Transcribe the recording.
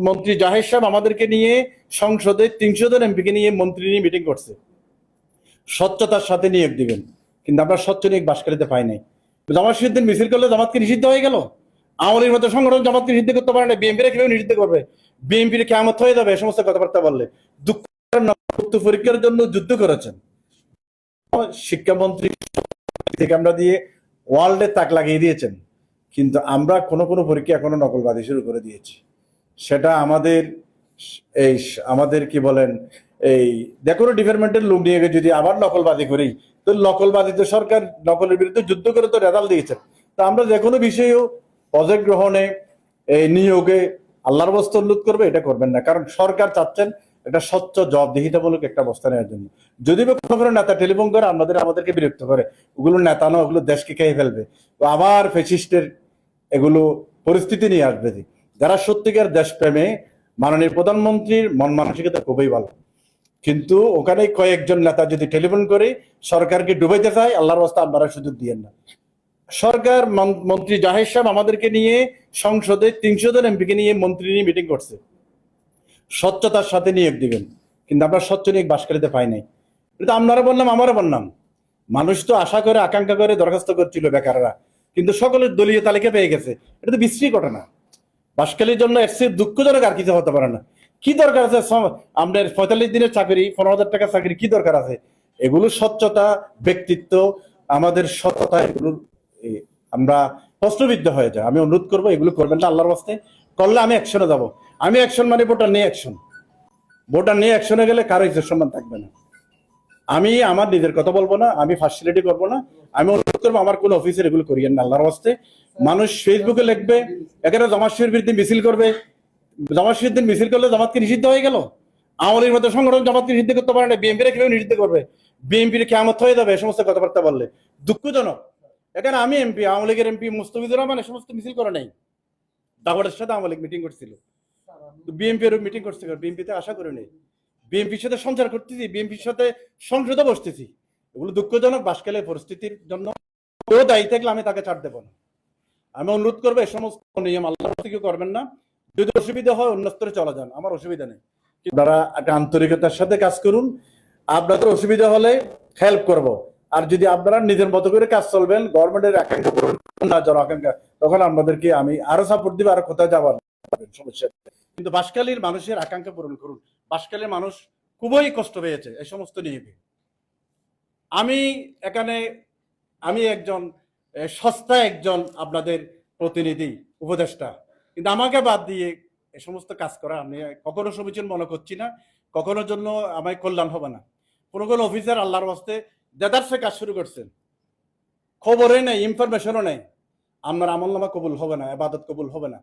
মন্ত্রী জাহের সাহেব আমাদেরকে নিয়ে সংসদে 300 জন এমপিকে নিয়ে মন্ত্রী নিয়ে মিটিং করছে, স্বচ্ছতার সাথে নিয়োগ দিবেন, কিন্তু আমরা স্বচ্ছ নিয়োগ বাসকালিতে পাই নাই। জামাত শিবির মিছিল করলে জামাতকে নিষিদ্ধ হয়ে গেল। আওয়ামী লীগের মতো সংগঠন জামাতকে নিষিদ্ধ করতে পারে না, বিএনপিরা কিভাবে নিষিদ্ধ করবে? বিএনপির কেমত হয়ে যাবে এই সমস্ত কথাবার্তা বললে। দুঃখ পরীক্ষার জন্য যুদ্ধ করেছেন শিক্ষামন্ত্রী থেকে আমরা দিয়ে ওয়ার্ল্ডে তাক লাগিয়ে দিয়েছেন, কিন্তু আমরা কোনো পরীক্ষা এখনো নকলবাদী শুরু করে দিয়েছি। সেটা আমাদের কি বলেন, এই দেখো ডিপার্টমেন্টের লোক নিয়ে যদি আবার নকলবাদী করি, তো নকলবাদী তো সরকার নকলের বিরুদ্ধে যুদ্ধ করে তো রেজাল্ট দিয়েছেন। তো আমরা যে কোনো বিষয়েও প্রজেক্ট গ্রহণে, এই নিয়োগে আল্লাহর বস্ত অনুরোধ করবে, এটা করবেন না। কারণ সরকার চাচ্ছেন একটা স্বচ্ছ জবাবদিহিতামূলক একটা অবস্থা নেওয়ার জন্য। যদি বা কোনো নেতা টেলিফোন করে আমাদেরকে বিরক্ত করে, ওগুলো নেতা নয়, ওগুলো দেশকে খেয়ে ফেলবে, তো আবার ফ্যাসিস্টের এগুলো পরিস্থিতি নিয়ে আসবে। যারা সত্যিকার দেশপ্রেমে, মাননীয় প্রধানমন্ত্রীর মন মানসিকতা খুবই ভালো, কিন্তু ওখানে কয়েকজন নেতা যদি টেলিফোন করে সরকারকে ডুবাইতে চায়, আল্লাহর রাস্তা আপনারা সুযোগ দিয়েন না। সরকার মন্ত্রী জাহের সাহেব আমাদেরকে নিয়ে সংসদে 300 জন এমপিকে নিয়ে মন্ত্রী নিয়ে মিটিং করছে, স্বচ্ছতার সাথে নিয়োগ দিবেন, কিন্তু আমরা স্বচ্ছ নিয়োগ বাসকালিতে পাই নাই। এটা আপনারা বললাম, আমারও বললাম, মানুষ তো আশা করে আকাঙ্ক্ষা করে দরখাস্ত করছিল বেকাররা, কিন্তু সকলের দলীয় তালিকা পেয়ে গেছে। এটা তো বিশ্রী ঘটনা। বাসকালীর জন্য এর চেয়ে দুঃখজনক আর কিছু হতে পারে না। কি দরকার আছে আমাদের 45 দিনের চাকরি, 15,000 টাকার চাকরি, কি দরকার আছে? এগুলো স্বচ্ছতা, ব্যক্তিত্ব, আমাদের সততা, এগুলো আমরা প্রশ্নবিদ্ধ হয়ে যায়। আমি অনুরোধ করবো এগুলো করবেন না আল্লাহর বাস্তে। করলে আমি অ্যাকশনে যাব। আমি অ্যাকশন মানে ভোটার নিয়ে অ্যাকশন। ভোটার নিয়ে অ্যাকশনে গেলে কারো ইজ্জত সম্মান থাকবে না। আমি আমার নিজের কথা বলবো না, আমি ফার্সিলিটি করবো না। আমি অনুরোধ করবো আমার কোন অফিসের এগুলো করিয়েন না আল্লাহর বাস্তে। মানুষ ফেসবুকে লিখবে, এখানে জামাত শিবিরের বিরুদ্ধে মিছিল করবে। জামাত শিবির মিছিল করলে জামাতকে নিষিদ্ধ হয়ে গেল। আওয়ামী লীগের মতো সংগঠন জামাতকে নিষিদ্ধ করতে পারে না, বিএনপিরা কিভাবে নিষিদ্ধ করবে? বিএনপির কেমত হয়ে যাবে এই সমস্ত কথাবার্তা বললে। দুঃখজনক। এখানে আমি এমপি, আওয়ামী লীগের এমপি মুস্তাফিজুর রহমান এই সমস্ত মিছিল করে নাই। দাওয়ারের সাথে আওয়ামী লীগ মিটিং করছিল, বিএনপির মিটিং করছে, বিএনপিতে আশা করে নেই। বিএনপির সাথে সঞ্চার করতেছি, বিএনপির সাথে সংসদে বসতেছি। এগুলো দুঃখজনক। বাসকালের পরিস্থিতির জন্য কেউ দায়ী থাকলে আমি তাকে ছাড় দেবো না। আমি অনুরোধ করবো এই সমস্ত নিয়ম আল্লাহ থেকে করবেন না। যদি অসুবিধা হয় অন্য স্তরে চলে যান, আমার অসুবিধা নেই। আপনারা একটা আন্তরিকতার সাথে কাজ করুন। আপনাদের অসুবিধা হলে হেল্প করব। আর যদি আপনারা নিজের মতো করে কাজ চলবেন, গভর্নমেন্টের আকাঙ্ক্ষা পূরণ না, জন আকাঙ্ক্ষা, তখন আপনাদেরকে আমি আরো সাপোর্ট দিব, আর কোথাও যাবার সমস্যা। কিন্তু বাসকালীর মানুষের আকাঙ্ক্ষা পূরণ করুন। বাসকালীর মানুষ খুবই কষ্ট পেয়েছে এই সমস্ত নিয়ে। আমি এখানে একজন সস্তা একজন আপনাদের প্রতিনিধি, উপদেষ্টা, কিন্তু আমাকে বাদ দিয়ে এই সমস্ত কাজ করা আমি কখনো সমীচীন মনে করছি না। কখনো জন্য আমার কল্যাণ হবে না। কোন অফিসার আল্লাহর বাস্তে দেদারসে কাজ শুরু করছেন, খবরে নেই, ইনফরমেশনও নেই, আমার আমল নামা কবুল হবে না, ইবাদত কবুল হবে না।